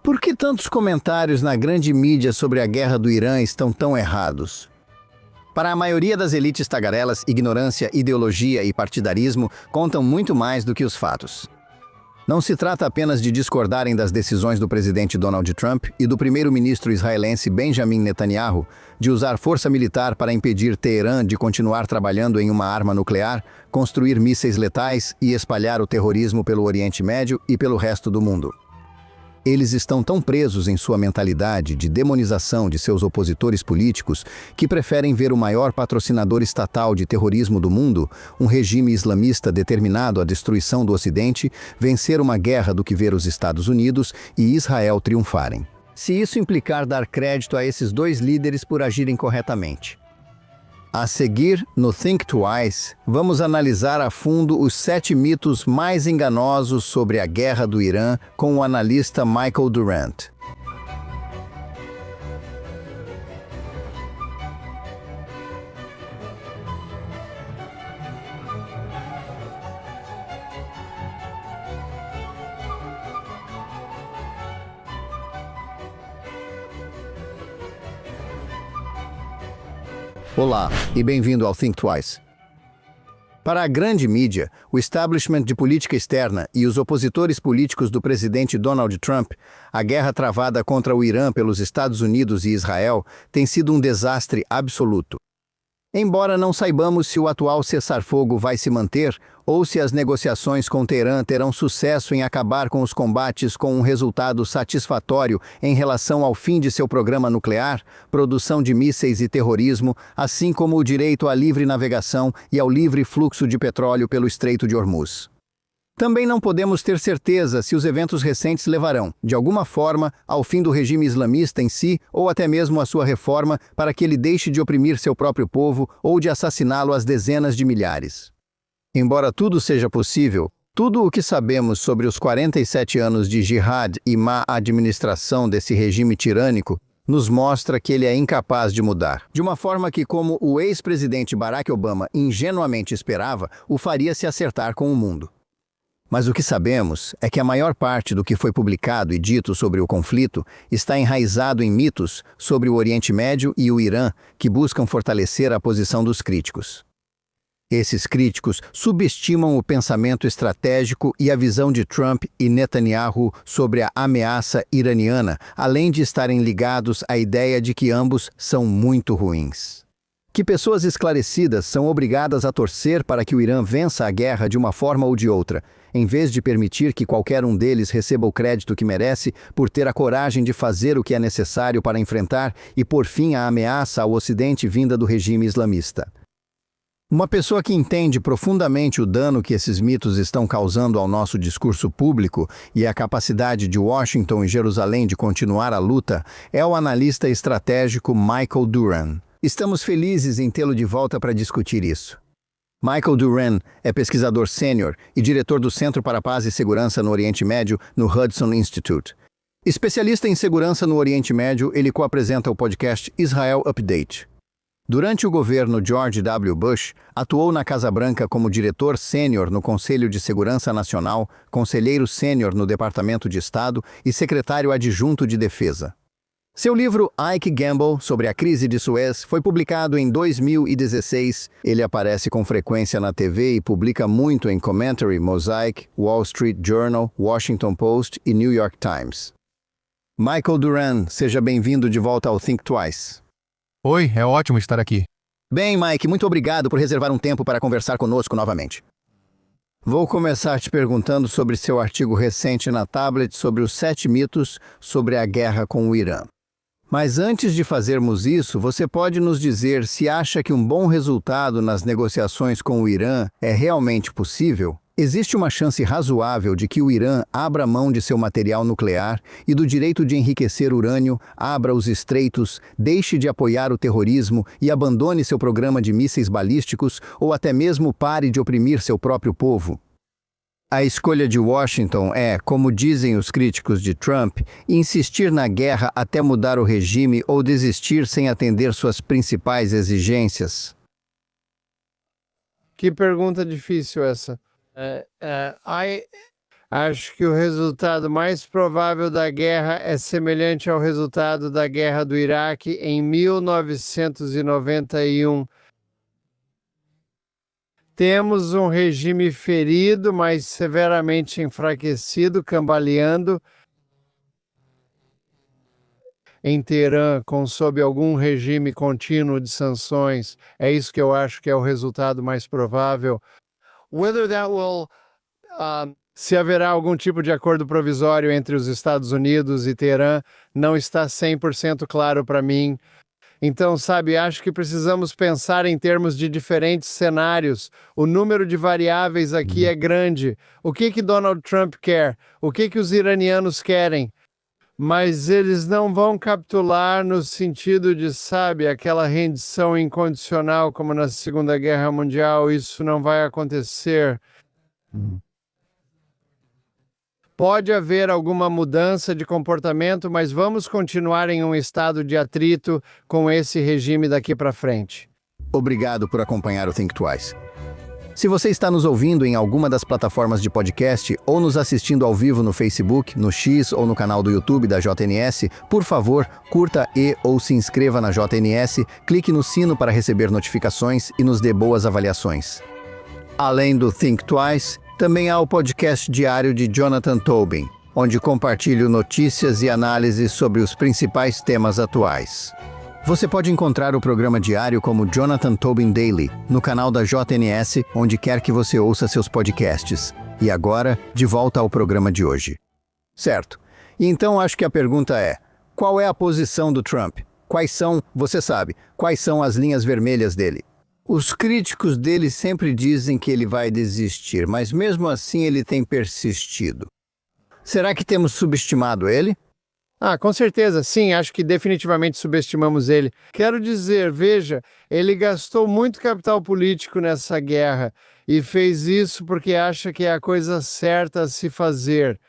Por que tantos comentários na grande mídia sobre a guerra do Irã estão tão errados? Para a maioria das elites tagarelas, ignorância, ideologia e partidarismo contam muito mais do que os fatos. Não se trata apenas de discordarem das decisões do presidente Donald Trump e do primeiro-ministro israelense Benjamin Netanyahu de usar força militar para impedir Teherã de continuar trabalhando em uma arma nuclear, construir mísseis letais e espalhar o terrorismo pelo Oriente Médio e pelo resto do mundo. Eles estão tão presos em sua mentalidade de demonização de seus opositores políticos que preferem ver o maior patrocinador estatal de terrorismo do mundo, um regime islamista determinado à destruição do Ocidente, vencer uma guerra do que ver os Estados Unidos e Israel triunfarem. Se isso implicar dar crédito a esses dois líderes por agirem corretamente. A seguir, no Think Twice, vamos analisar a fundo os 7 mitos mais enganosos sobre a guerra do Irã com o analista Michael Durant. Olá e bem-vindo ao Think Twice. Para a grande mídia, o establishment de política externa e os opositores políticos do presidente Donald Trump, a guerra travada contra o Irã pelos Estados Unidos e Israel tem sido um desastre absoluto. Embora não saibamos se o atual cessar-fogo vai se manter ou se as negociações com Teherã terão sucesso em acabar com os combates com um resultado satisfatório em relação ao fim de seu programa nuclear, produção de mísseis e terrorismo, assim como o direito à livre navegação e ao livre fluxo de petróleo pelo Estreito de Hormuz. Também não podemos ter certeza se os eventos recentes levarão, de alguma forma, ao fim do regime islamista em si ou até mesmo à sua reforma para que ele deixe de oprimir seu próprio povo ou de assassiná-lo às dezenas de milhares. Embora tudo seja possível, tudo o que sabemos sobre os 47 anos de jihad e má administração desse regime tirânico nos mostra que ele é incapaz de mudar, de uma forma que, como o ex-presidente Barack Obama ingenuamente esperava, o faria se acertar com o mundo. Mas o que sabemos é que a maior parte do que foi publicado e dito sobre o conflito está enraizado em mitos sobre o Oriente Médio e o Irã que buscam fortalecer a posição dos críticos. Esses críticos subestimam o pensamento estratégico e a visão de Trump e Netanyahu sobre a ameaça iraniana, além de estarem ligados à ideia de que ambos são muito ruins. Que pessoas esclarecidas são obrigadas a torcer para que o Irã vença a guerra de uma forma ou de outra, em vez de permitir que qualquer um deles receba o crédito que merece por ter a coragem de fazer o que é necessário para enfrentar e pôr fim à ameaça ao Ocidente vinda do regime islamista. Uma pessoa que entende profundamente o dano que esses mitos estão causando ao nosso discurso público e a capacidade de Washington e Jerusalém de continuar a luta é o analista estratégico Michael Durant. Estamos felizes em tê-lo de volta para discutir isso. Michael Durant é pesquisador sênior e diretor do Centro para a Paz e Segurança no Oriente Médio no Hudson Institute. Especialista em segurança no Oriente Médio, ele co-apresenta o podcast Israel Update. Durante o governo George W. Bush, atuou na Casa Branca como diretor sênior no Conselho de Segurança Nacional, conselheiro sênior no Departamento de Estado e secretário adjunto de Defesa. Seu livro Ike Gamble, sobre a crise de Suez, foi publicado em 2016. Ele aparece com frequência na TV e publica muito em Commentary, Mosaic, Wall Street Journal, Washington Post e New York Times. Michael Durant, seja bem-vindo de volta ao Think Twice. Oi, é ótimo estar aqui. Bem, Mike, muito obrigado por reservar um tempo para conversar conosco novamente. Vou começar te perguntando sobre seu artigo recente na Tablet sobre os 7 mitos sobre a guerra com o Irã. Mas antes de fazermos isso, você pode nos dizer se acha que um bom resultado nas negociações com o Irã é realmente possível? Existe uma chance razoável de que o Irã abra mão de seu material nuclear e do direito de enriquecer urânio, abra os estreitos, deixe de apoiar o terrorismo e abandone seu programa de mísseis balísticos ou até mesmo pare de oprimir seu próprio povo? A escolha de Washington é, como dizem os críticos de Trump, insistir na guerra até mudar o regime ou desistir sem atender suas principais exigências. Que pergunta difícil essa. Acho que o resultado mais provável da guerra é semelhante ao resultado da Guerra do Iraque em 1991. Temos um regime ferido, mas severamente enfraquecido, cambaleando em Teherã, sob algum regime contínuo de sanções. É isso que eu acho que é o resultado mais provável. Whether that will, se haverá algum tipo de acordo provisório entre os Estados Unidos e Teherã, não está 100% claro para mim. Então, sabe, acho que precisamos pensar em termos de diferentes cenários. O número de variáveis aqui é grande. O que Donald Trump quer? O que os iranianos querem? Mas eles não vão capitular no sentido de, sabe, aquela rendição incondicional como na Segunda Guerra Mundial. Isso não vai acontecer. Pode haver alguma mudança de comportamento, mas vamos continuar em um estado de atrito com esse regime daqui para frente. Obrigado por acompanhar o Think Twice. Se você está nos ouvindo em alguma das plataformas de podcast ou nos assistindo ao vivo no Facebook, no X ou no canal do YouTube da JNS, por favor, curta ou se inscreva na JNS, clique no sino para receber notificações e nos dê boas avaliações. Além do Think Twice, também há o podcast diário de Jonathan Tobin, onde compartilho notícias e análises sobre os principais temas atuais. Você pode encontrar o programa diário como Jonathan Tobin Daily no canal da JNS, onde quer que você ouça seus podcasts. E agora, de volta ao programa de hoje. Certo. E então acho que a pergunta é: qual é a posição do Trump? Quais são, você sabe, quais são as linhas vermelhas dele? Os críticos dele sempre dizem que ele vai desistir, mas mesmo assim ele tem persistido. Será que temos subestimado ele? Com certeza, sim, acho que definitivamente subestimamos ele. Quero dizer, veja, ele gastou muito capital político nessa guerra e fez isso porque acha que é a coisa certa a se fazer.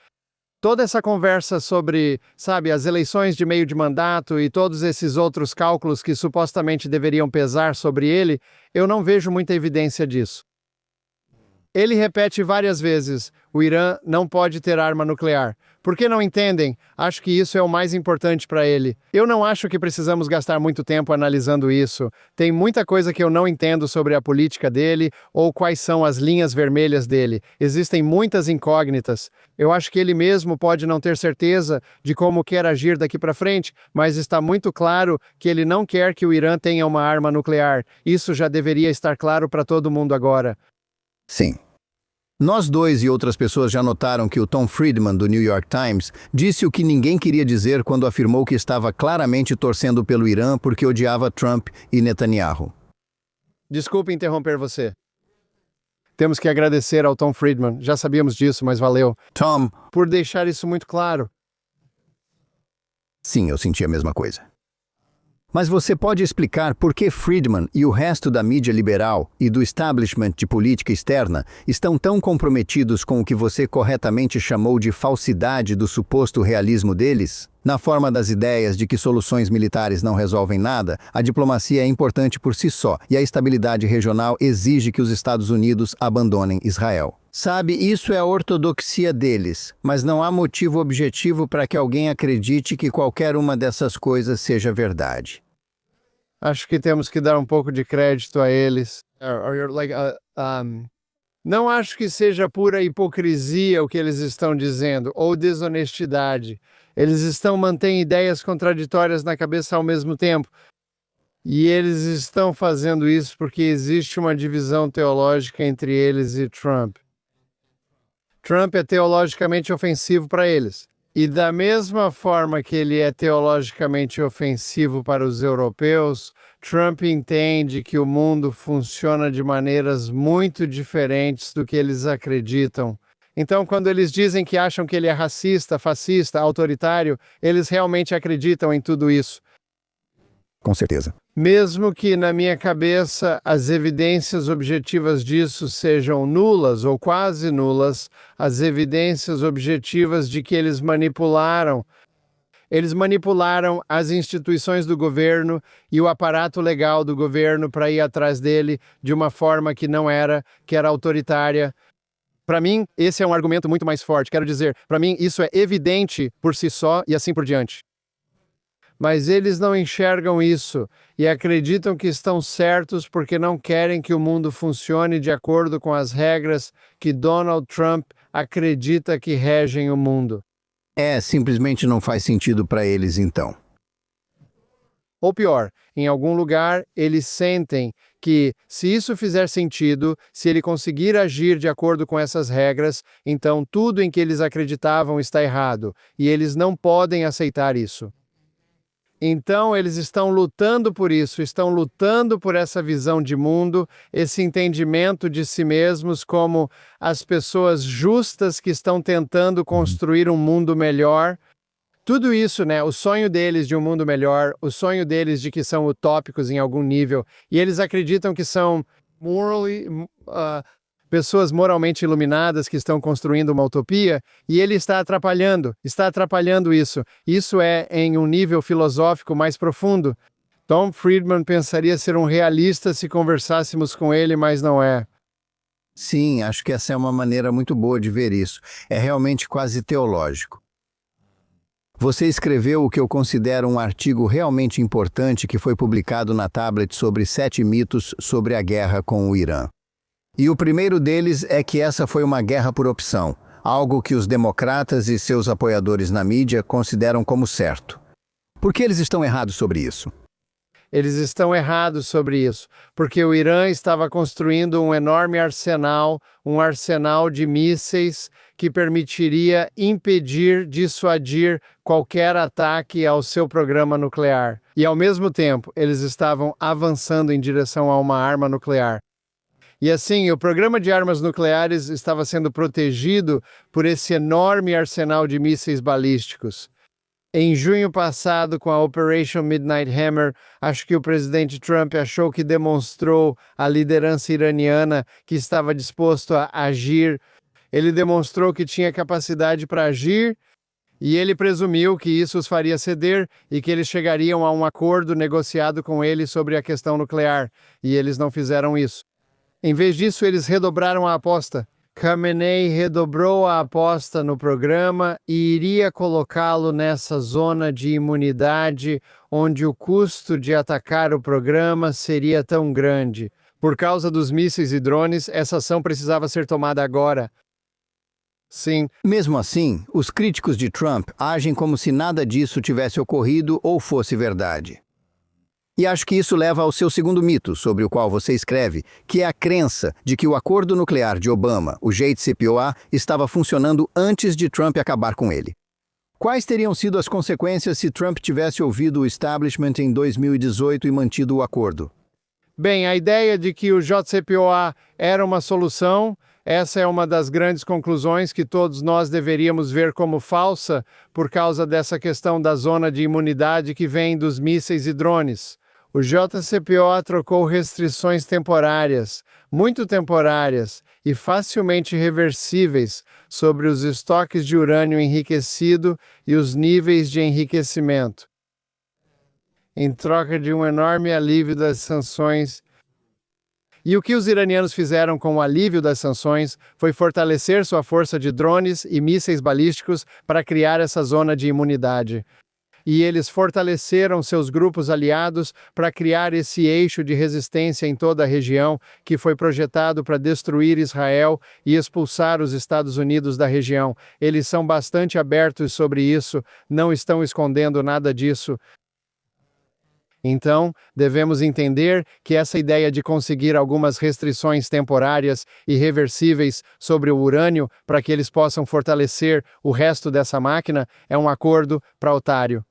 Toda essa conversa sobre, sabe, as eleições de meio de mandato e todos esses outros cálculos que supostamente deveriam pesar sobre ele, eu não vejo muita evidência disso. Ele repete várias vezes: o Irã não pode ter arma nuclear. Por que não entendem? Acho que isso é o mais importante para ele. Eu não acho que precisamos gastar muito tempo analisando isso. Tem muita coisa que eu não entendo sobre a política dele ou quais são as linhas vermelhas dele. Existem muitas incógnitas. Eu acho que ele mesmo pode não ter certeza de como quer agir daqui para frente, mas está muito claro que ele não quer que o Irã tenha uma arma nuclear. Isso já deveria estar claro para todo mundo agora. Sim. Nós dois e outras pessoas já notaram que o Tom Friedman, do New York Times, disse o que ninguém queria dizer quando afirmou que estava claramente torcendo pelo Irã porque odiava Trump e Netanyahu. Desculpe interromper você. Temos que agradecer ao Tom Friedman. Já sabíamos disso, mas valeu. Tom, por deixar isso muito claro. Sim, eu senti a mesma coisa. Mas você pode explicar por que Friedman e o resto da mídia liberal e do establishment de política externa estão tão comprometidos com o que você corretamente chamou de falsidade do suposto realismo deles? Na forma das ideias de que soluções militares não resolvem nada, a diplomacia é importante por si só e a estabilidade regional exige que os Estados Unidos abandonem Israel. Sabe, isso é a ortodoxia deles, mas não há motivo objetivo para que alguém acredite que qualquer uma dessas coisas seja verdade. Acho que temos que dar um pouco de crédito a eles. Não acho que seja pura hipocrisia o que eles estão dizendo, ou desonestidade. Eles mantêm ideias contraditórias na cabeça ao mesmo tempo. E eles estão fazendo isso porque existe uma divisão teológica entre eles e Trump. Trump é teologicamente ofensivo para eles. E da mesma forma que ele é teologicamente ofensivo para os europeus, Trump entende que o mundo funciona de maneiras muito diferentes do que eles acreditam. Então, quando eles dizem que acham que ele é racista, fascista, autoritário, eles realmente acreditam em tudo isso. Com certeza. Mesmo que, na minha cabeça, as evidências objetivas disso sejam nulas ou quase nulas, as evidências objetivas de que eles manipularam as instituições do governo e o aparato legal do governo para ir atrás dele de uma forma que não era, que era autoritária. Para mim, esse é um argumento muito mais forte. Quero dizer, para mim, isso é evidente por si só e assim por diante. Mas eles não enxergam isso e acreditam que estão certos porque não querem que o mundo funcione de acordo com as regras que Donald Trump acredita que regem o mundo. Simplesmente não faz sentido para eles então. Ou pior, em algum lugar eles sentem que, se isso fizer sentido, se ele conseguir agir de acordo com essas regras, então tudo em que eles acreditavam está errado, e eles não podem aceitar isso. Então, eles estão lutando por isso, estão lutando por essa visão de mundo, esse entendimento de si mesmos como as pessoas justas que estão tentando construir um mundo melhor. Tudo isso, né? O sonho deles de um mundo melhor, o sonho deles de que são utópicos em algum nível, e eles acreditam que são pessoas moralmente iluminadas que estão construindo uma utopia, e ele está atrapalhando isso. Isso é em um nível filosófico mais profundo. Tom Friedman pensaria ser um realista se conversássemos com ele, mas não é. Sim, acho que essa é uma maneira muito boa de ver isso. É realmente quase teológico. Você escreveu o que eu considero um artigo realmente importante que foi publicado na Tablet sobre 7 mitos sobre a guerra com o Irã. E o primeiro deles é que essa foi uma guerra por opção, algo que os democratas e seus apoiadores na mídia consideram como certo. Por que eles estão errados sobre isso? Eles estão errados sobre isso, porque o Irã estava construindo um enorme arsenal, um arsenal de mísseis que permitiria impedir, dissuadir qualquer ataque ao seu programa nuclear. E, ao mesmo tempo, eles estavam avançando em direção a uma arma nuclear. E assim, o programa de armas nucleares estava sendo protegido por esse enorme arsenal de mísseis balísticos. Em junho passado, com a Operation Midnight Hammer, acho que o presidente Trump achou que demonstrou a liderança iraniana que estava disposto a agir. Ele demonstrou que tinha capacidade para agir e ele presumiu que isso os faria ceder e que eles chegariam a um acordo negociado com ele sobre a questão nuclear. E eles não fizeram isso. Em vez disso, eles redobraram a aposta. Khamenei redobrou a aposta no programa e iria colocá-lo nessa zona de imunidade onde o custo de atacar o programa seria tão grande. Por causa dos mísseis e drones, essa ação precisava ser tomada agora. Sim. Mesmo assim, os críticos de Trump agem como se nada disso tivesse ocorrido ou fosse verdade. E acho que isso leva ao seu segundo mito, sobre o qual você escreve, que é a crença de que o acordo nuclear de Obama, o JCPOA, estava funcionando antes de Trump acabar com ele. Quais teriam sido as consequências se Trump tivesse ouvido o establishment em 2018 e mantido o acordo? Bem, a ideia de que o JCPOA era uma solução, essa é uma das grandes conclusões que todos nós deveríamos ver como falsa por causa dessa questão da zona de imunidade que vem dos mísseis e drones. O JCPOA trocou restrições temporárias, muito temporárias e facilmente reversíveis sobre os estoques de urânio enriquecido e os níveis de enriquecimento, em troca de um enorme alívio das sanções. E o que os iranianos fizeram com o alívio das sanções foi fortalecer sua força de drones e mísseis balísticos para criar essa zona de imunidade. E eles fortaleceram seus grupos aliados para criar esse eixo de resistência em toda a região que foi projetado para destruir Israel e expulsar os Estados Unidos da região. Eles são bastante abertos sobre isso, não estão escondendo nada disso. Então, devemos entender que essa ideia de conseguir algumas restrições temporárias e reversíveis sobre o urânio para que eles possam fortalecer o resto dessa máquina é um acordo para otário.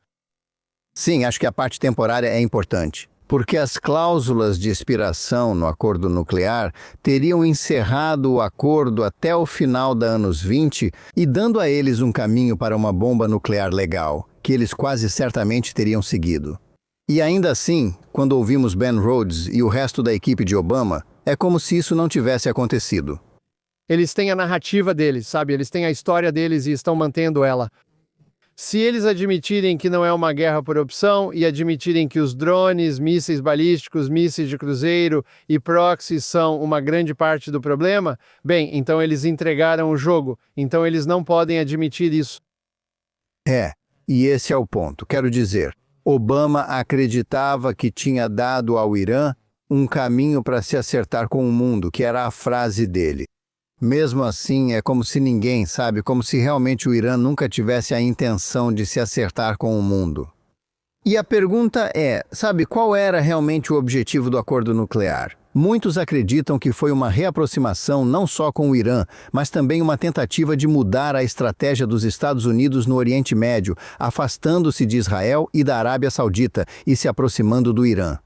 Sim, acho que a parte temporária é importante, porque as cláusulas de expiração no acordo nuclear teriam encerrado o acordo até o final dos anos 20 e dando a eles um caminho para uma bomba nuclear legal, que eles quase certamente teriam seguido. E ainda assim, quando ouvimos Ben Rhodes e o resto da equipe de Obama, é como se isso não tivesse acontecido. Eles têm a narrativa deles, sabe? Eles têm a história deles e estão mantendo ela. Se eles admitirem que não é uma guerra por opção e admitirem que os drones, mísseis balísticos, mísseis de cruzeiro e proxies são uma grande parte do problema, bem, então eles entregaram o jogo, então eles não podem admitir isso. E esse é o ponto. Quero dizer, Obama acreditava que tinha dado ao Irã um caminho para se acertar com o mundo, que era a frase dele. Mesmo assim, é como se ninguém, sabe, como se realmente o Irã nunca tivesse a intenção de se acertar com o mundo. E a pergunta é, sabe, qual era realmente o objetivo do acordo nuclear? Muitos acreditam que foi uma reaproximação não só com o Irã, mas também uma tentativa de mudar a estratégia dos Estados Unidos no Oriente Médio, afastando-se de Israel e da Arábia Saudita e se aproximando do Irã.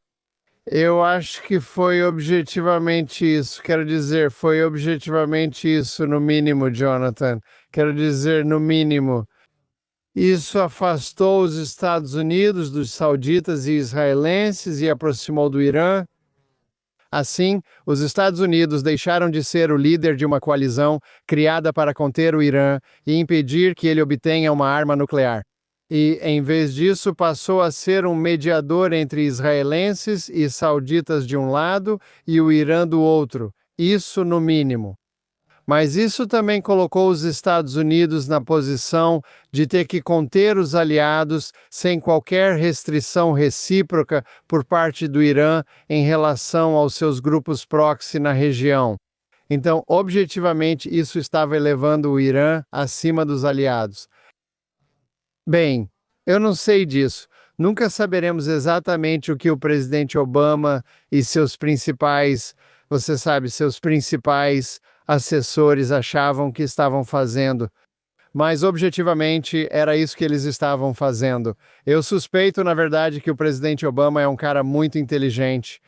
Eu acho que foi objetivamente isso. Quero dizer, foi objetivamente isso, no mínimo, Jonathan. Quero dizer, no mínimo. Isso afastou os Estados Unidos dos sauditas e israelenses e aproximou do Irã. Assim, os Estados Unidos deixaram de ser o líder de uma coalizão criada para conter o Irã e impedir que ele obtenha uma arma nuclear. E, em vez disso, passou a ser um mediador entre israelenses e sauditas de um lado e o Irã do outro. Isso no mínimo. Mas isso também colocou os Estados Unidos na posição de ter que conter os aliados sem qualquer restrição recíproca por parte do Irã em relação aos seus grupos proxy na região. Então, objetivamente, isso estava elevando o Irã acima dos aliados. Bem, eu não sei disso. Nunca saberemos exatamente o que o presidente Obama e seus principais, seus principais assessores achavam que estavam fazendo. Mas, objetivamente, era isso que eles estavam fazendo. Eu suspeito, na verdade, que o presidente Obama é um cara muito inteligente.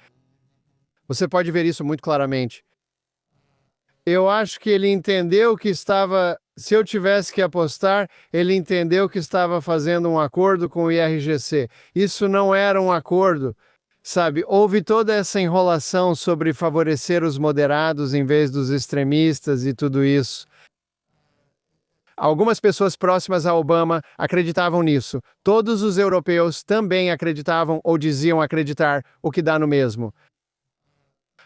Você pode ver isso muito claramente. Eu acho que ele entendeu que estava... Se eu tivesse que apostar, ele entendeu que estava fazendo um acordo com o IRGC. Isso não era um acordo, sabe? Houve toda essa enrolação sobre favorecer os moderados em vez dos extremistas e tudo isso. Algumas pessoas próximas a Obama acreditavam nisso. Todos os europeus também acreditavam ou diziam acreditar, o que dá no mesmo.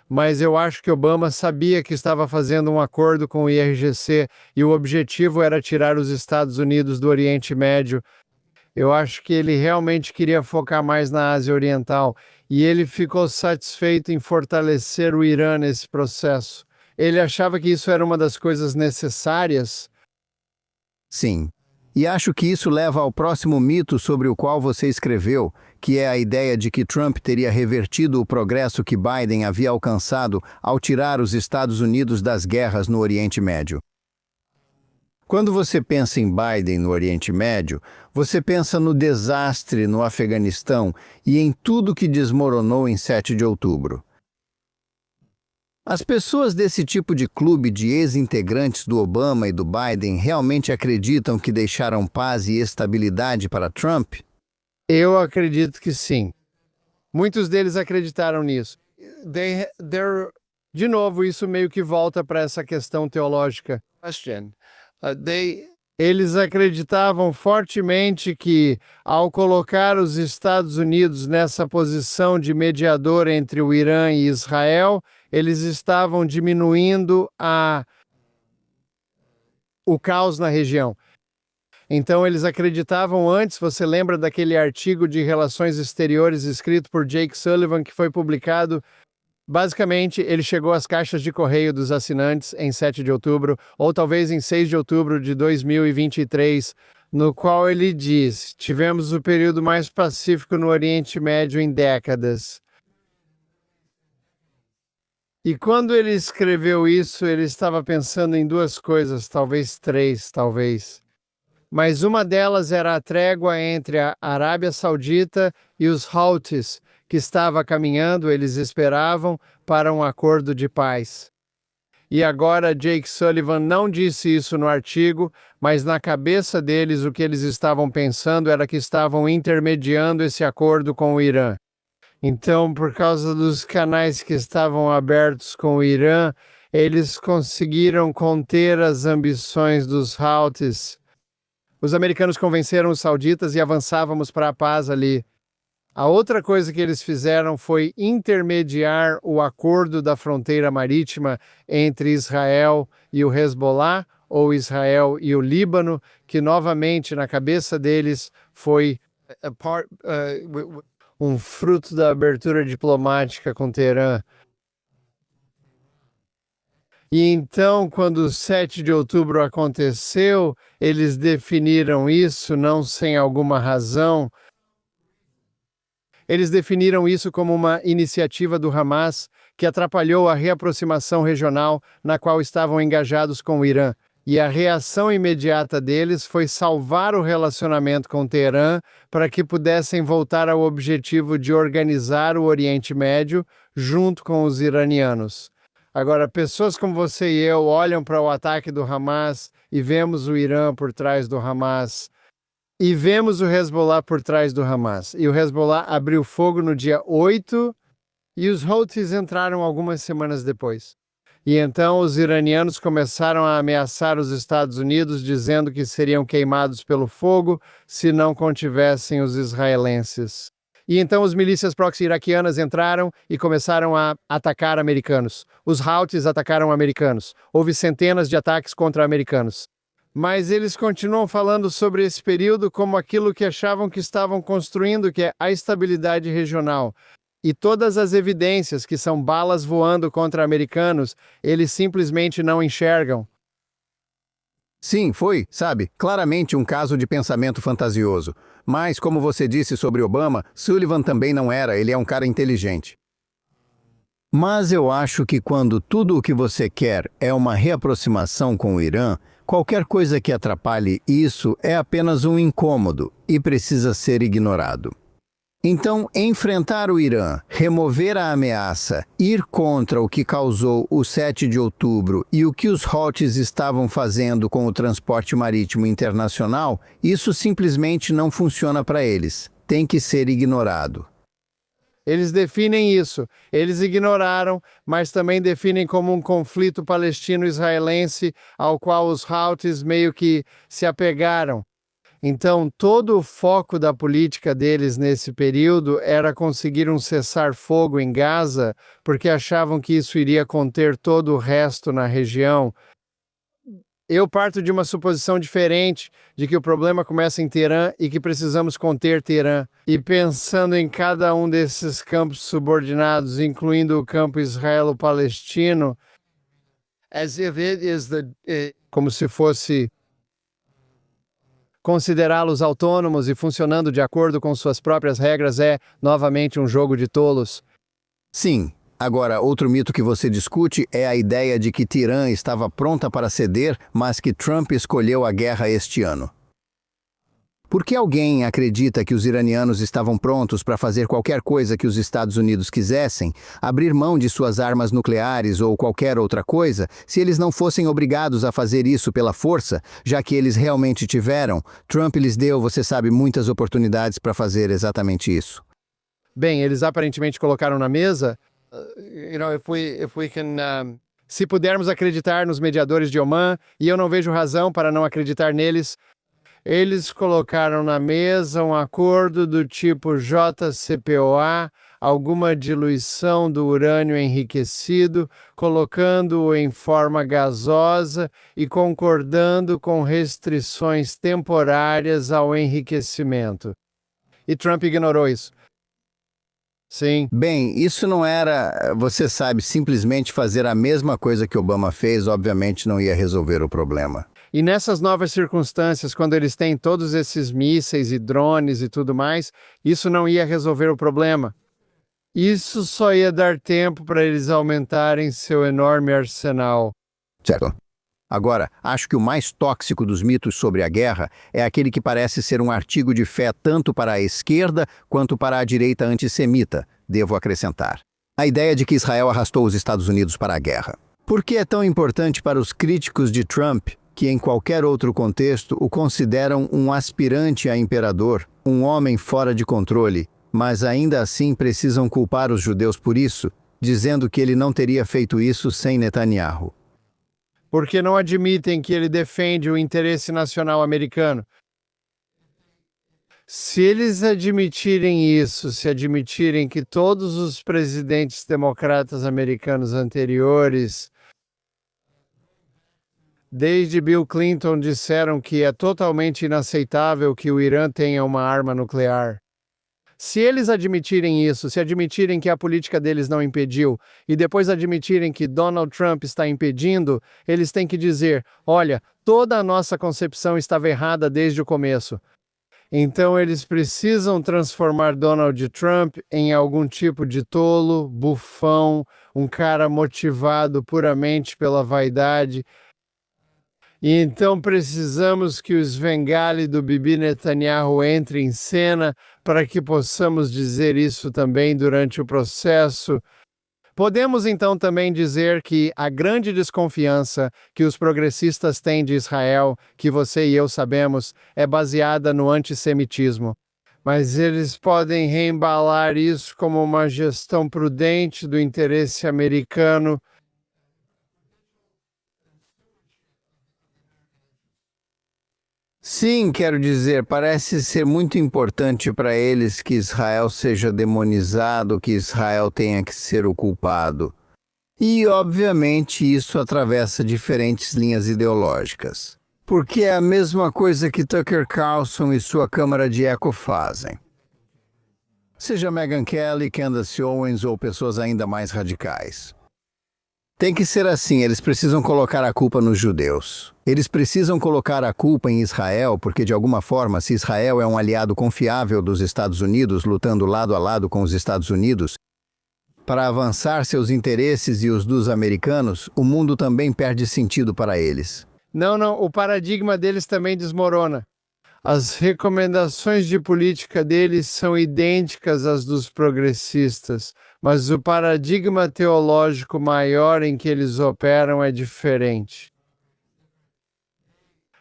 Mas eu acho que Obama sabia que estava fazendo um acordo com o IRGC e o objetivo era tirar os Estados Unidos do Oriente Médio. Eu acho que ele realmente queria focar mais na Ásia Oriental e ele ficou satisfeito em fortalecer o Irã nesse processo. Ele achava que isso era uma das coisas necessárias. Sim. E acho que isso leva ao próximo mito sobre o qual você escreveu, que é a ideia de que Trump teria revertido o progresso que Biden havia alcançado ao tirar os Estados Unidos das guerras no Oriente Médio. Quando você pensa em Biden no Oriente Médio, você pensa no desastre no Afeganistão e em tudo que desmoronou em 7 de outubro. As pessoas desse tipo de clube de ex-integrantes do Obama e do Biden realmente acreditam que deixaram paz e estabilidade para Trump? Eu acredito que sim. Muitos deles acreditaram nisso. De novo, isso meio que volta para essa questão teológica. Eles acreditavam fortemente que, ao colocar os Estados Unidos nessa posição de mediador entre o Irã e Israel, eles estavam diminuindo o caos na região. Então, eles acreditavam antes, você lembra daquele artigo de Relações Exteriores escrito por Jake Sullivan, que foi publicado. Basicamente, ele chegou às caixas de correio dos assinantes em 7 de outubro, ou talvez em 6 de outubro de 2023, no qual ele diz: tivemos o período mais pacífico no Oriente Médio em décadas. E quando ele escreveu isso, ele estava pensando em duas coisas, talvez três, talvez. Mas uma delas era a trégua entre a Arábia Saudita e os Houthis, que estava caminhando, eles esperavam, para um acordo de paz. E agora Jake Sullivan não disse isso no artigo, mas na cabeça deles o que eles estavam pensando era que estavam intermediando esse acordo com o Irã. Então, por causa dos canais que estavam abertos com o Irã, eles conseguiram conter as ambições dos Houthis. Os americanos convenceram os sauditas e avançávamos para a paz ali. A outra coisa que eles fizeram foi intermediar o acordo da fronteira marítima entre Israel e o Hezbollah, ou Israel e o Líbano, que novamente na cabeça deles foi um fruto da abertura diplomática com Teherã. E então, quando o 7 de outubro aconteceu, eles definiram isso, não sem alguma razão. Eles definiram isso como uma iniciativa do Hamas que atrapalhou a reaproximação regional na qual estavam engajados com o Irã. E a reação imediata deles foi salvar o relacionamento com Teherã para que pudessem voltar ao objetivo de organizar o Oriente Médio junto com os iranianos. Agora, pessoas como você e eu olham para o ataque do Hamas e vemos o Irã por trás do Hamas e vemos o Hezbollah por trás do Hamas. E o Hezbollah abriu fogo no dia 8 e os Houthis entraram algumas semanas depois. E então os iranianos começaram a ameaçar os Estados Unidos, dizendo que seriam queimados pelo fogo se não contivessem os israelenses. E então as milícias proxy iraquianas entraram e começaram a atacar americanos. Os Houthis atacaram americanos. Houve centenas de ataques contra americanos. Mas eles continuam falando sobre esse período como aquilo que achavam que estavam construindo, que é a estabilidade regional. E todas as evidências que são balas voando contra americanos, eles simplesmente não enxergam. Sim, foi, sabe, claramente um caso de pensamento fantasioso. Mas, como você disse sobre Obama, Sullivan também não era, ele é um cara inteligente. Mas eu acho que quando tudo o que você quer é uma reaproximação com o Irã, qualquer coisa que atrapalhe isso é apenas um incômodo e precisa ser ignorado. Então, enfrentar o Irã, remover a ameaça, ir contra o que causou o 7 de outubro e o que os Houthis estavam fazendo com o transporte marítimo internacional, isso simplesmente não funciona para eles. Tem que ser ignorado. Eles definem isso. Eles ignoraram, mas também definem como um conflito palestino-israelense ao qual os Houthis meio que se apegaram. Então, todo o foco da política deles nesse período era conseguir um cessar-fogo em Gaza, porque achavam que isso iria conter todo o resto na região. Eu parto de uma suposição diferente, de que o problema começa em Teherã e que precisamos conter Teherã. E pensando em cada um desses campos subordinados, incluindo o campo israelo-palestino, como se fosse considerá-los autônomos e funcionando de acordo com suas próprias regras é, novamente, um jogo de tolos. Sim. Agora, outro mito que você discute é a ideia de que Teherã estava pronta para ceder, mas que Trump escolheu a guerra este ano. Por que alguém acredita que os iranianos estavam prontos para fazer qualquer coisa que os Estados Unidos quisessem, abrir mão de suas armas nucleares ou qualquer outra coisa, se eles não fossem obrigados a fazer isso pela força, já que eles realmente tiveram? Trump lhes deu, você sabe, muitas oportunidades para fazer exatamente isso. Bem, eles aparentemente colocaram na mesa. Se pudermos acreditar nos mediadores de Oman, e eu não vejo razão para não acreditar neles, eles colocaram na mesa um acordo do tipo JCPOA, alguma diluição do urânio enriquecido, colocando-o em forma gasosa e concordando com restrições temporárias ao enriquecimento. E Trump ignorou isso. Sim. Bem, isso não era, você sabe, simplesmente fazer a mesma coisa que Obama fez, obviamente não ia resolver o problema. E nessas novas circunstâncias, quando eles têm todos esses mísseis e drones e tudo mais, isso não ia resolver o problema. Isso só ia dar tempo para eles aumentarem seu enorme arsenal. Certo. Agora, acho que o mais tóxico dos mitos sobre a guerra é aquele que parece ser um artigo de fé tanto para a esquerda quanto para a direita antissemita, devo acrescentar. A ideia de que Israel arrastou os Estados Unidos para a guerra. Por que é tão importante para os críticos de Trump, que em qualquer outro contexto o consideram um aspirante a imperador, um homem fora de controle, mas ainda assim precisam culpar os judeus por isso, dizendo que ele não teria feito isso sem Netanyahu? Porque não admitem que ele defende o interesse nacional americano. Se eles admitirem isso, se admitirem que todos os presidentes democratas americanos anteriores, desde Bill Clinton, disseram que é totalmente inaceitável que o Irã tenha uma arma nuclear. Se eles admitirem isso, se admitirem que a política deles não impediu, e depois admitirem que Donald Trump está impedindo, eles têm que dizer: olha, toda a nossa concepção estava errada desde o começo. Então eles precisam transformar Donald Trump em algum tipo de tolo, bufão, um cara motivado puramente pela vaidade. E então precisamos que o Svengali do Bibi Netanyahu entre em cena para que possamos dizer isso também durante o processo. Podemos então também dizer que a grande desconfiança que os progressistas têm de Israel, que você e eu sabemos, é baseada no antissemitismo. Mas eles podem reembalar isso como uma gestão prudente do interesse americano. Sim, quero dizer, parece ser muito importante para eles que Israel seja demonizado, que Israel tenha que ser o culpado. E, obviamente, isso atravessa diferentes linhas ideológicas. Porque é a mesma coisa que Tucker Carlson e sua Câmara de Eco fazem. Seja Megyn Kelly, Candace Owens ou pessoas ainda mais radicais. Tem que ser assim, eles precisam colocar a culpa nos judeus. Eles precisam colocar a culpa em Israel porque, de alguma forma, se Israel é um aliado confiável dos Estados Unidos, lutando lado a lado com os Estados Unidos, para avançar seus interesses e os dos americanos, o mundo também perde sentido para eles. Não, o paradigma deles também desmorona. As recomendações de política deles são idênticas às dos progressistas, mas o paradigma teológico maior em que eles operam é diferente.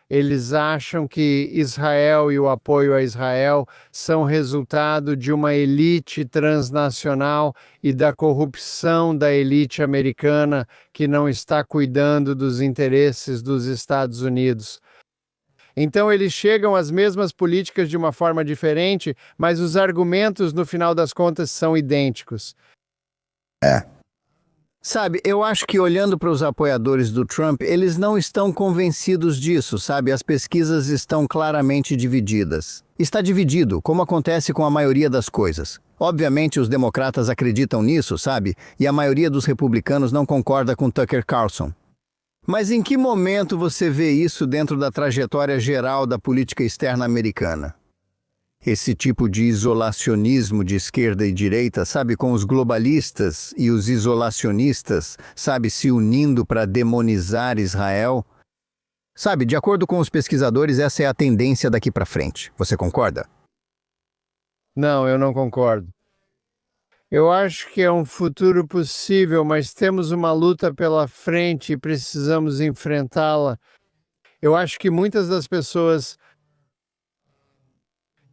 Eles acham que Israel e o apoio a Israel são resultado de uma elite transnacional e da corrupção da elite americana que não está cuidando dos interesses dos Estados Unidos. Então eles chegam às mesmas políticas de uma forma diferente, mas os argumentos, no final das contas, são idênticos. Sabe, eu acho que olhando para os apoiadores do Trump, eles não estão convencidos disso, sabe? As pesquisas estão claramente divididas. Está dividido, como acontece com a maioria das coisas. Obviamente os democratas acreditam nisso, sabe? E a maioria dos republicanos não concorda com Tucker Carlson. Mas em que momento você vê isso dentro da trajetória geral da política externa americana? Esse tipo de isolacionismo de esquerda e direita, sabe, com os globalistas e os isolacionistas, sabe, se unindo para demonizar Israel. Sabe, de acordo com os pesquisadores, essa é a tendência daqui para frente. Você concorda? Não, eu não concordo. Eu acho que é um futuro possível, mas temos uma luta pela frente e precisamos enfrentá-la. Eu acho que muitas das pessoas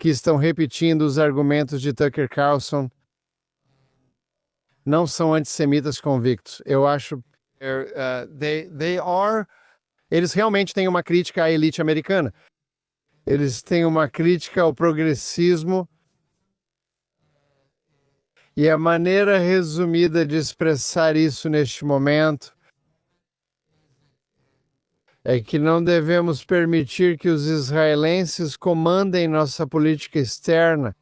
que estão repetindo os argumentos de Tucker Carlson não são antissemitas convictos. Eu acho eles realmente têm uma crítica à elite americana. Eles têm uma crítica ao progressismo. E a maneira resumida de expressar isso neste momento é que não devemos permitir que os israelenses comandem nossa política externa.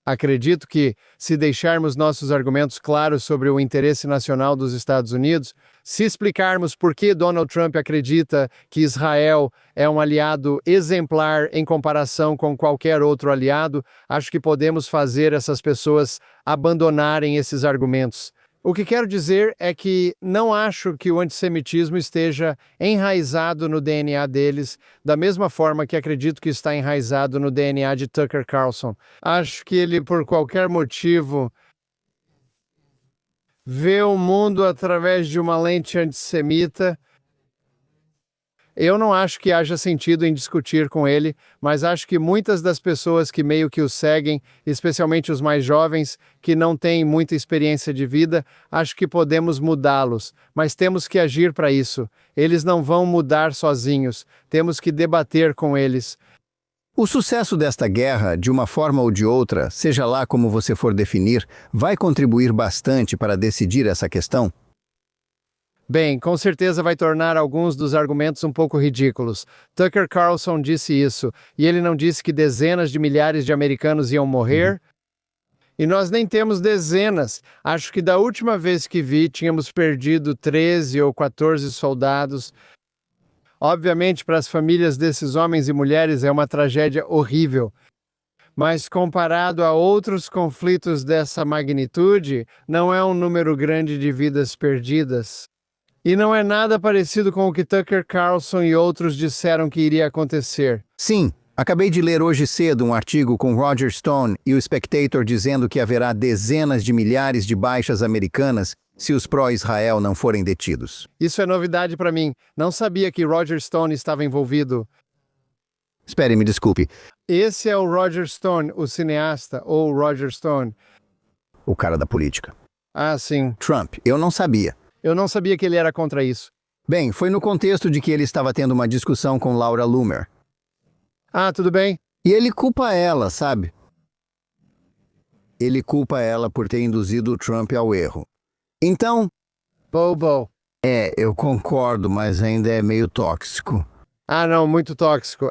Acredito que, se deixarmos nossos argumentos claros sobre o interesse nacional dos Estados Unidos, se explicarmos por que Donald Trump acredita que Israel é um aliado exemplar em comparação com qualquer outro aliado, acho que podemos fazer essas pessoas abandonarem esses argumentos. O que quero dizer é que não acho que o antissemitismo esteja enraizado no DNA deles, da mesma forma que acredito que está enraizado no DNA de Tucker Carlson. Acho que ele, por qualquer motivo, vê o mundo através de uma lente antissemita. Eu não acho que haja sentido em discutir com ele, mas acho que muitas das pessoas que meio que o seguem, especialmente os mais jovens, que não têm muita experiência de vida, acho que podemos mudá-los, mas temos que agir para isso. Eles não vão mudar sozinhos, temos que debater com eles. O sucesso desta guerra, de uma forma ou de outra, seja lá como você for definir, vai contribuir bastante para decidir essa questão? Bem, com certeza vai tornar alguns dos argumentos um pouco ridículos. Tucker Carlson disse isso, e ele não disse que dezenas de milhares de americanos iam morrer? E nós nem temos dezenas. Acho que da última vez que vi, tínhamos perdido 13 ou 14 soldados. Obviamente, para as famílias desses homens e mulheres é uma tragédia horrível. Mas comparado a outros conflitos dessa magnitude, não é um número grande de vidas perdidas. E não é nada parecido com o que Tucker Carlson e outros disseram que iria acontecer. Sim, acabei de ler hoje cedo um artigo com Roger Stone e o Spectator dizendo que haverá dezenas de milhares de baixas americanas se os pró-Israel não forem detidos. Isso é novidade para mim. Não sabia que Roger Stone estava envolvido. Espere, me desculpe. Esse é o Roger Stone, o cineasta, ou Roger Stone. O cara da política. Ah, sim. Trump, eu não sabia. Eu não sabia que ele era contra isso. Bem, foi no contexto de que ele estava tendo uma discussão com Laura Loomer. Ah, tudo bem? E ele culpa ela, sabe? Ele culpa ela por ter induzido o Trump ao erro. Então, Bobo. eu concordo, mas ainda é meio tóxico. Ah, não, muito tóxico,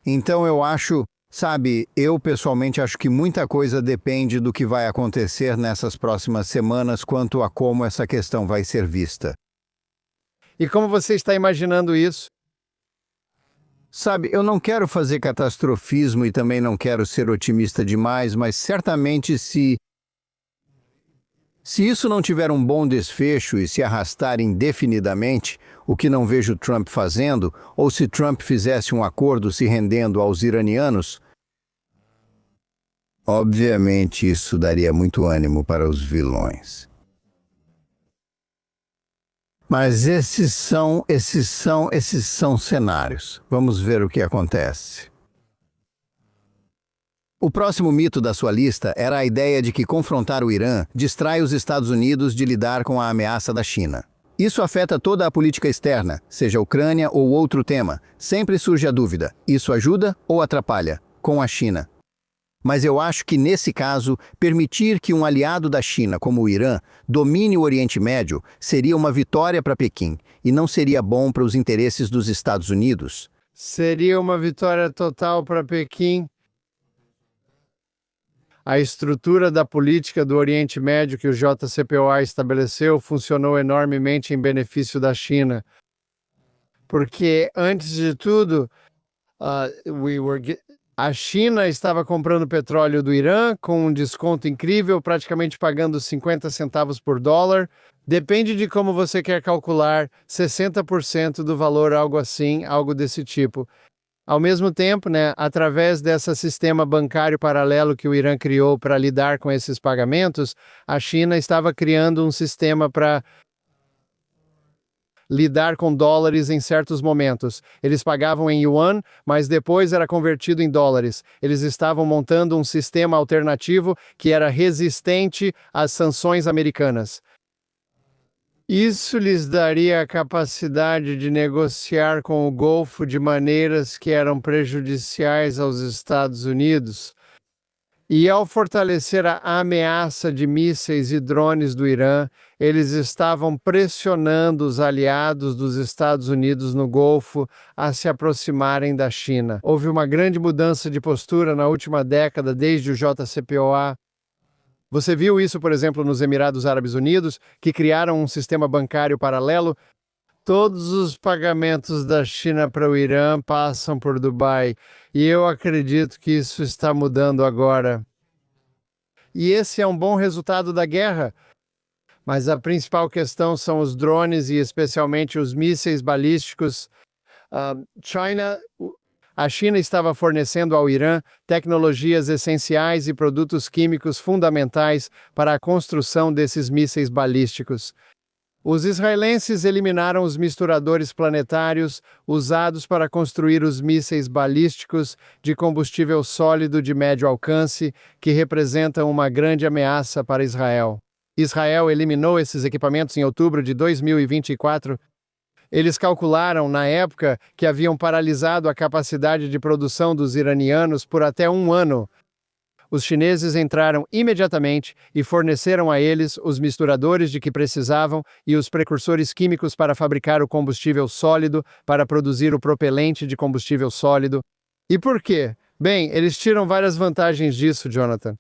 Então eu acho, sabe, eu pessoalmente acho que muita coisa depende do que vai acontecer nessas próximas semanas quanto a como essa questão vai ser vista. E como você está imaginando isso? Sabe, eu não quero fazer catastrofismo e também não quero ser otimista demais, mas certamente se isso não tiver um bom desfecho e se arrastar indefinidamente, o que não vejo Trump fazendo, ou se Trump fizesse um acordo se rendendo aos iranianos, obviamente isso daria muito ânimo para os vilões. Mas esses são cenários. Vamos ver o que acontece. O próximo mito da sua lista era a ideia de que confrontar o Irã distrai os Estados Unidos de lidar com a ameaça da China. Isso afeta toda a política externa, seja Ucrânia ou outro tema. Sempre surge a dúvida: isso ajuda ou atrapalha com a China? Mas eu acho que, nesse caso, permitir que um aliado da China, como o Irã, domine o Oriente Médio seria uma vitória para Pequim e não seria bom para os interesses dos Estados Unidos. Seria uma vitória total para Pequim. A estrutura da política do Oriente Médio que o JCPOA estabeleceu funcionou enormemente em benefício da China. Porque, antes de tudo, a China estava comprando petróleo do Irã com um desconto incrível, praticamente pagando 50 centavos por dólar. Depende de como você quer calcular, 60% do valor, algo assim, algo desse tipo. Ao mesmo tempo, através desse sistema bancário paralelo que o Irã criou para lidar com esses pagamentos, a China estava criando um sistema para lidar com dólares em certos momentos. Eles pagavam em yuan, mas depois era convertido em dólares. Eles estavam montando um sistema alternativo que era resistente às sanções americanas. Isso lhes daria a capacidade de negociar com o Golfo de maneiras que eram prejudiciais aos Estados Unidos. E ao fortalecer a ameaça de mísseis e drones do Irã, eles estavam pressionando os aliados dos Estados Unidos no Golfo a se aproximarem da China. Houve uma grande mudança de postura na última década, desde o JCPOA. Você viu isso, por exemplo, nos Emirados Árabes Unidos, que criaram um sistema bancário paralelo? Todos os pagamentos da China para o Irã passam por Dubai, e eu acredito que isso está mudando agora. E esse é um bom resultado da guerra. Mas a principal questão são os drones e especialmente os mísseis balísticos. A China estava fornecendo ao Irã tecnologias essenciais e produtos químicos fundamentais para a construção desses mísseis balísticos. Os israelenses eliminaram os misturadores planetários usados para construir os mísseis balísticos de combustível sólido de médio alcance, que representam uma grande ameaça para Israel. Israel eliminou esses equipamentos em outubro de 2024. Eles calcularam, na época, que haviam paralisado a capacidade de produção dos iranianos por até 1 ano. Os chineses entraram imediatamente e forneceram a eles os misturadores de que precisavam e os precursores químicos para fabricar o combustível sólido, para produzir o propelente de combustível sólido. E por quê? Bem, eles tiram várias vantagens disso, Jonathan.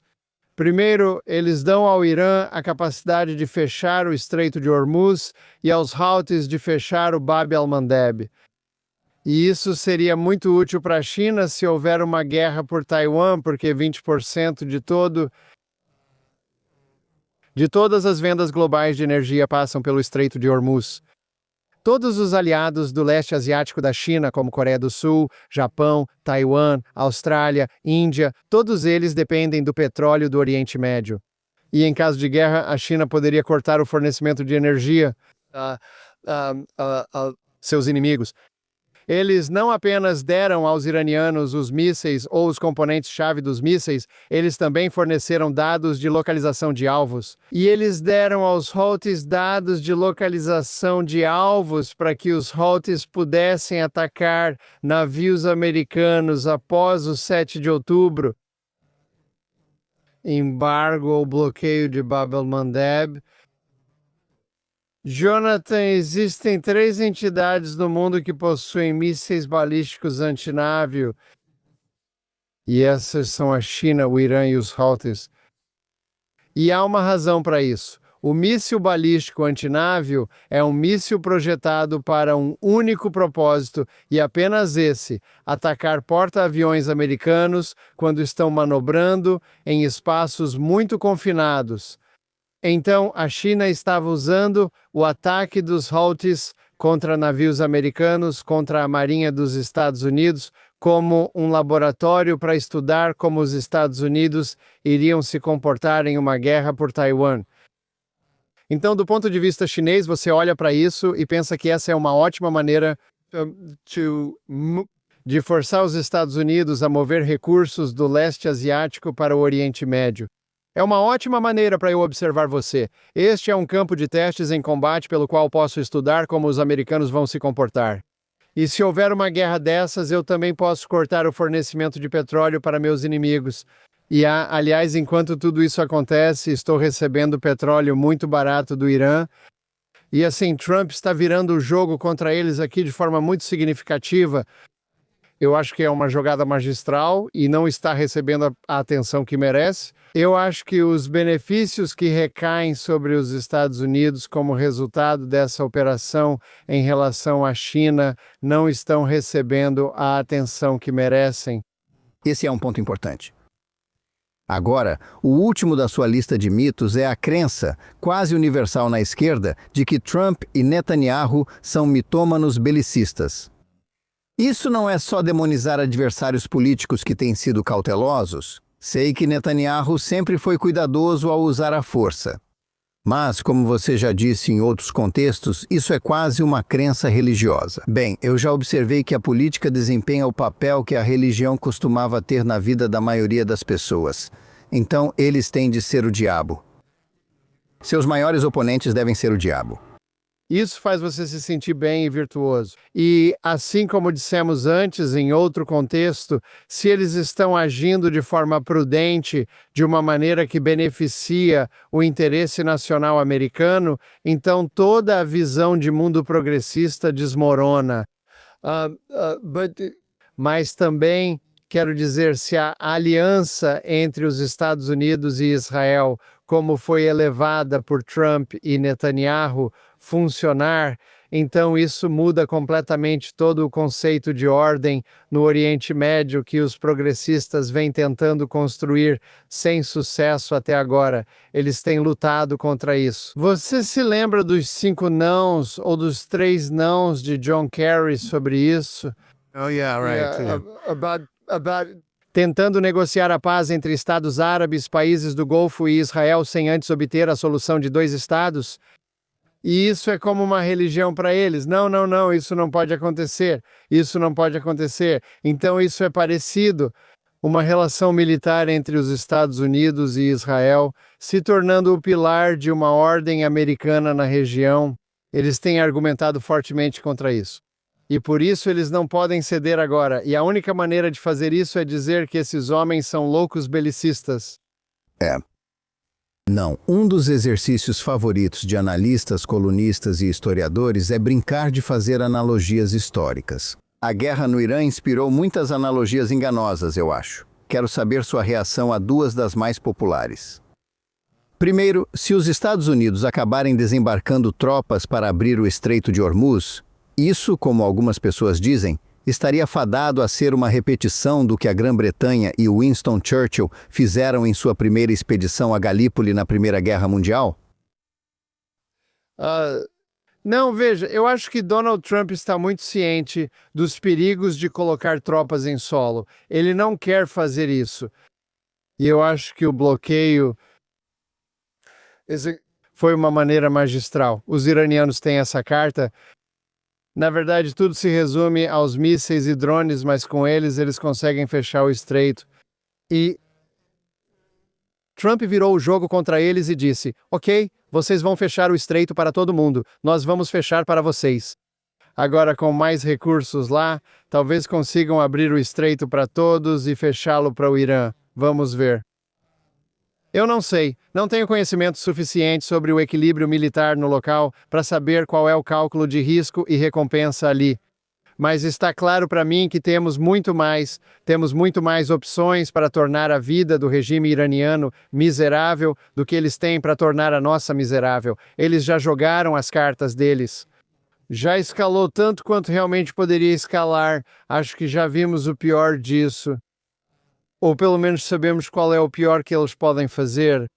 Primeiro, eles dão ao Irã a capacidade de fechar o Estreito de Hormuz e aos Houthis de fechar o Bab el-Mandeb. E isso seria muito útil para a China se houver uma guerra por Taiwan, porque 20% de todas as vendas globais de energia passam pelo Estreito de Hormuz. Todos os aliados do leste asiático da China, como Coreia do Sul, Japão, Taiwan, Austrália, Índia, todos eles dependem do petróleo do Oriente Médio. E em caso de guerra, a China poderia cortar o fornecimento de energia a seus inimigos. Eles não apenas deram aos iranianos os mísseis ou os componentes-chave dos mísseis, eles também forneceram dados de localização de alvos. E eles deram aos Houthis dados de localização de alvos para que os Houthis pudessem atacar navios americanos após o 7 de outubro. Embargo ou bloqueio de Bab el-Mandeb. Jonathan, existem 3 entidades no mundo que possuem mísseis balísticos antinávio. E essas são a China, o Irã e os Houthis. E há uma razão para isso. O míssil balístico antinávio é um míssil projetado para um único propósito e apenas esse: atacar porta-aviões americanos quando estão manobrando em espaços muito confinados. Então, a China estava usando o ataque dos Houthis contra navios americanos, contra a Marinha dos Estados Unidos, como um laboratório para estudar como os Estados Unidos iriam se comportar em uma guerra por Taiwan. Então, do ponto de vista chinês, você olha para isso e pensa que essa é uma ótima maneira de forçar os Estados Unidos a mover recursos do leste asiático para o Oriente Médio. É uma ótima maneira para eu observar você. Este é um campo de testes em combate pelo qual posso estudar como os americanos vão se comportar. E se houver uma guerra dessas, eu também posso cortar o fornecimento de petróleo para meus inimigos. E aliás, enquanto tudo isso acontece, estou recebendo petróleo muito barato do Irã. E assim, Trump está virando o jogo contra eles aqui de forma muito significativa. Eu acho que é uma jogada magistral e não está recebendo a atenção que merece. Eu acho que os benefícios que recaem sobre os Estados Unidos como resultado dessa operação em relação à China não estão recebendo a atenção que merecem. Esse é um ponto importante. Agora, o último da sua lista de mitos é a crença, quase universal na esquerda, de que Trump e Netanyahu são mitômanos belicistas. Isso não é só demonizar adversários políticos que têm sido cautelosos. Sei que Netanyahu sempre foi cuidadoso ao usar a força. Mas, como você já disse em outros contextos, isso é quase uma crença religiosa. Bem, eu já observei que a política desempenha o papel que a religião costumava ter na vida da maioria das pessoas. Então, eles têm de ser o diabo. Seus maiores oponentes devem ser o diabo. Isso faz você se sentir bem e virtuoso. E, assim como dissemos antes, em outro contexto, se eles estão agindo de forma prudente, de uma maneira que beneficia o interesse nacional americano, então toda a visão de mundo progressista desmorona. Mas também, quero dizer, se a aliança entre os Estados Unidos e Israel, como foi elevada por Trump e Netanyahu, funcionar, então isso muda completamente todo o conceito de ordem no Oriente Médio que os progressistas vêm tentando construir sem sucesso até agora. Eles têm lutado contra isso. Você se lembra dos 5 nãos ou dos 3 nãos de John Kerry sobre isso? Oh, yeah, right. Tentando negociar a paz entre Estados Árabes, países do Golfo e Israel sem antes obter a solução de 2 estados? E isso é como uma religião para eles. Não, isso não pode acontecer. Isso não pode acontecer. Então isso é parecido. Uma relação militar entre os Estados Unidos e Israel, se tornando o pilar de uma ordem americana na região. Eles têm argumentado fortemente contra isso. E por isso eles não podem ceder agora, e a única maneira de fazer isso é dizer que esses homens são loucos belicistas. Não, um dos exercícios favoritos de analistas, colunistas e historiadores é brincar de fazer analogias históricas. A guerra no Irã inspirou muitas analogias enganosas, eu acho. Quero saber sua reação a duas das mais populares. Primeiro, se os Estados Unidos acabarem desembarcando tropas para abrir o Estreito de Hormuz, isso, como algumas pessoas dizem, estaria fadado a ser uma repetição do que a Grã-Bretanha e Winston Churchill fizeram em sua primeira expedição a Galípoli na Primeira Guerra Mundial? Não, veja, eu acho que Donald Trump está muito ciente dos perigos de colocar tropas em solo. Ele não quer fazer isso. E eu acho que o bloqueio foi uma maneira magistral. Os iranianos têm essa carta. Na verdade, tudo se resume aos mísseis e drones, mas com eles conseguem fechar o estreito. E Trump virou o jogo contra eles e disse: ok, vocês vão fechar o estreito para todo mundo, nós vamos fechar para vocês. Agora, com mais recursos lá, talvez consigam abrir o estreito para todos e fechá-lo para o Irã. Vamos ver. Eu não sei, não tenho conhecimento suficiente sobre o equilíbrio militar no local para saber qual é o cálculo de risco e recompensa ali. Mas está claro para mim que temos muito mais opções para tornar a vida do regime iraniano miserável do que eles têm para tornar a nossa miserável. Eles já jogaram as cartas deles. Já escalou tanto quanto realmente poderia escalar. Acho que já vimos o pior disso. Ou pelo menos sabemos qual é o pior que eles podem fazer.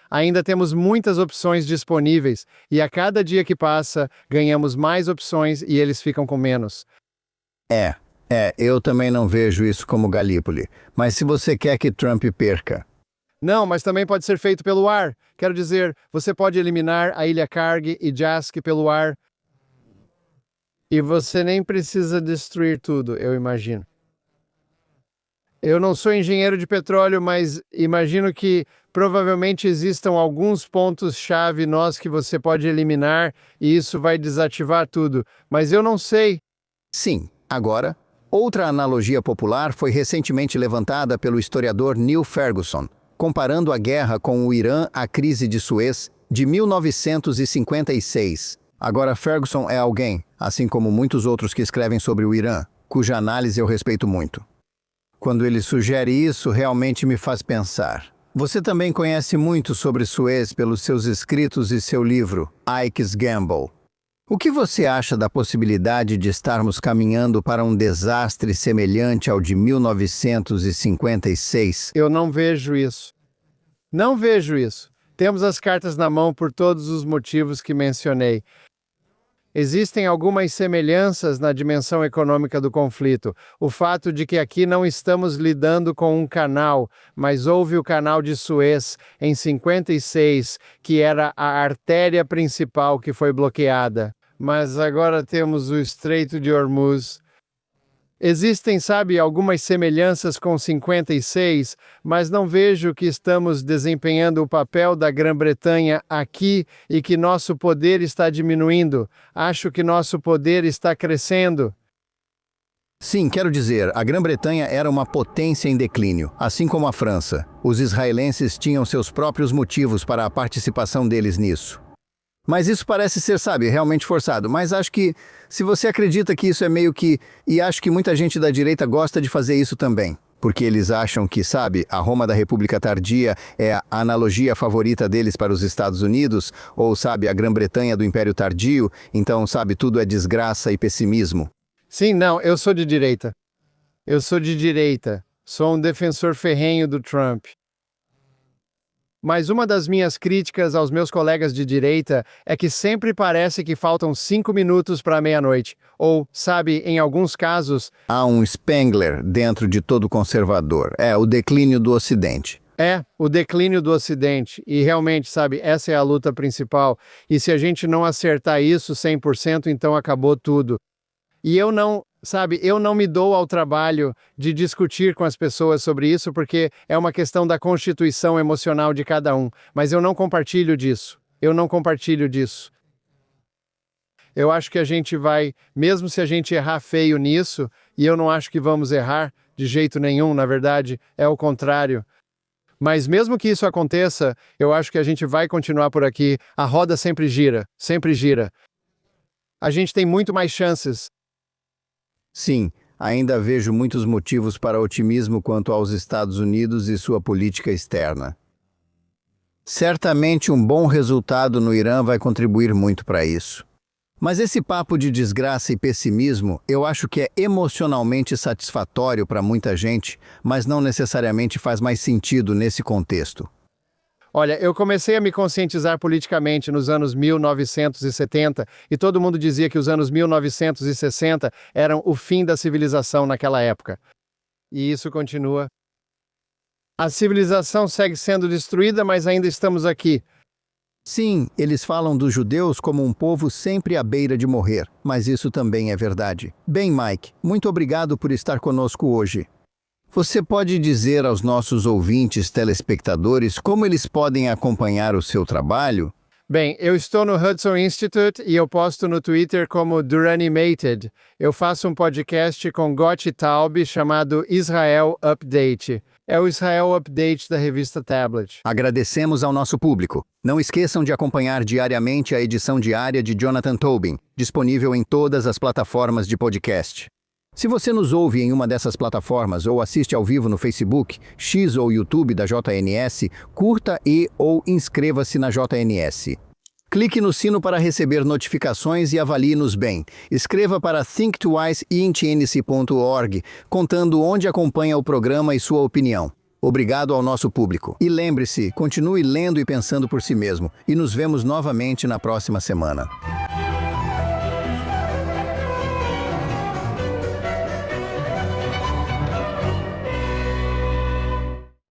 Ainda temos muitas opções disponíveis, e a cada dia que passa, ganhamos mais opções e eles ficam com menos. Eu também não vejo isso como Galípoli. Mas se você quer que Trump perca... Não, mas também pode ser feito pelo ar. Quero dizer, você pode eliminar a Ilha Karg e Jask pelo ar. E você nem precisa destruir tudo, eu imagino. Eu não sou engenheiro de petróleo, mas imagino que provavelmente existam alguns pontos-chave que você pode eliminar e isso vai desativar tudo. Mas eu não sei. Sim, agora, outra analogia popular foi recentemente levantada pelo historiador Neil Ferguson, comparando a guerra com o Irã à crise de Suez de 1956. Agora, Ferguson é alguém, assim como muitos outros que escrevem sobre o Irã, cuja análise eu respeito muito. Quando ele sugere isso, realmente me faz pensar. Você também conhece muito sobre Suez pelos seus escritos e seu livro, Ike's Gamble. O que você acha da possibilidade de estarmos caminhando para um desastre semelhante ao de 1956? Eu não vejo isso. Não vejo isso. Temos as cartas na mão por todos os motivos que mencionei. Existem algumas semelhanças na dimensão econômica do conflito. O fato de que aqui não estamos lidando com um canal, mas houve o canal de Suez em 56, que era a artéria principal que foi bloqueada. Mas agora temos o Estreito de Hormuz. Existem, algumas semelhanças com 56, mas não vejo que estamos desempenhando o papel da Grã-Bretanha aqui e que nosso poder está diminuindo. Acho que nosso poder está crescendo. Sim, quero dizer, a Grã-Bretanha era uma potência em declínio, assim como a França. Os israelenses tinham seus próprios motivos para a participação deles nisso. Mas isso parece ser, realmente forçado. Mas acho que, se você acredita que isso é meio que... E acho que muita gente da direita gosta de fazer isso também. Porque eles acham que, a Roma da República Tardia é a analogia favorita deles para os Estados Unidos, ou, a Grã-Bretanha do Império Tardio, então, tudo é desgraça e pessimismo. Sim, não, eu sou de direita. Eu sou de direita. Sou um defensor ferrenho do Trump. Mas uma das minhas críticas aos meus colegas de direita é que sempre parece que faltam 5 minutos para a meia-noite. Ou, em alguns casos... Há um Spengler dentro de todo conservador. O declínio do Ocidente. O declínio do Ocidente. E realmente, essa é a luta principal. E se a gente não acertar isso 100%, então acabou tudo. E eu não me dou ao trabalho de discutir com as pessoas sobre isso porque é uma questão da constituição emocional de cada um. Mas eu não compartilho disso. Eu acho que a gente vai, mesmo se a gente errar feio nisso, e eu não acho que vamos errar de jeito nenhum, na verdade, é o contrário. Mas mesmo que isso aconteça, eu acho que a gente vai continuar por aqui. A roda sempre gira, sempre gira. A gente tem muito mais chances. Sim, ainda vejo muitos motivos para otimismo quanto aos Estados Unidos e sua política externa. Certamente um bom resultado no Irã vai contribuir muito para isso. Mas esse papo de desgraça e pessimismo, eu acho que é emocionalmente satisfatório para muita gente, mas não necessariamente faz mais sentido nesse contexto. Olha, eu comecei a me conscientizar politicamente nos anos 1970 e todo mundo dizia que os anos 1960 eram o fim da civilização naquela época. E isso continua. A civilização segue sendo destruída, mas ainda estamos aqui. Sim, eles falam dos judeus como um povo sempre à beira de morrer, mas isso também é verdade. Bem, Mike, muito obrigado por estar conosco hoje. Você pode dizer aos nossos ouvintes telespectadores como eles podem acompanhar o seu trabalho? Bem, eu estou no Hudson Institute e eu posto no Twitter como Duranimated. Eu faço um podcast com Gotchi Taub chamado Israel Update. É o Israel Update da revista Tablet. Agradecemos ao nosso público. Não esqueçam de acompanhar diariamente a edição diária de Jonathan Tobin, disponível em todas as plataformas de podcast. Se você nos ouve em uma dessas plataformas ou assiste ao vivo no Facebook, X ou YouTube da JNS, curta ou inscreva-se na JNS. Clique no sino para receber notificações e avalie-nos bem. Escreva para thinktwice@tnc.org, contando onde acompanha o programa e sua opinião. Obrigado ao nosso público. E lembre-se, continue lendo e pensando por si mesmo. E nos vemos novamente na próxima semana.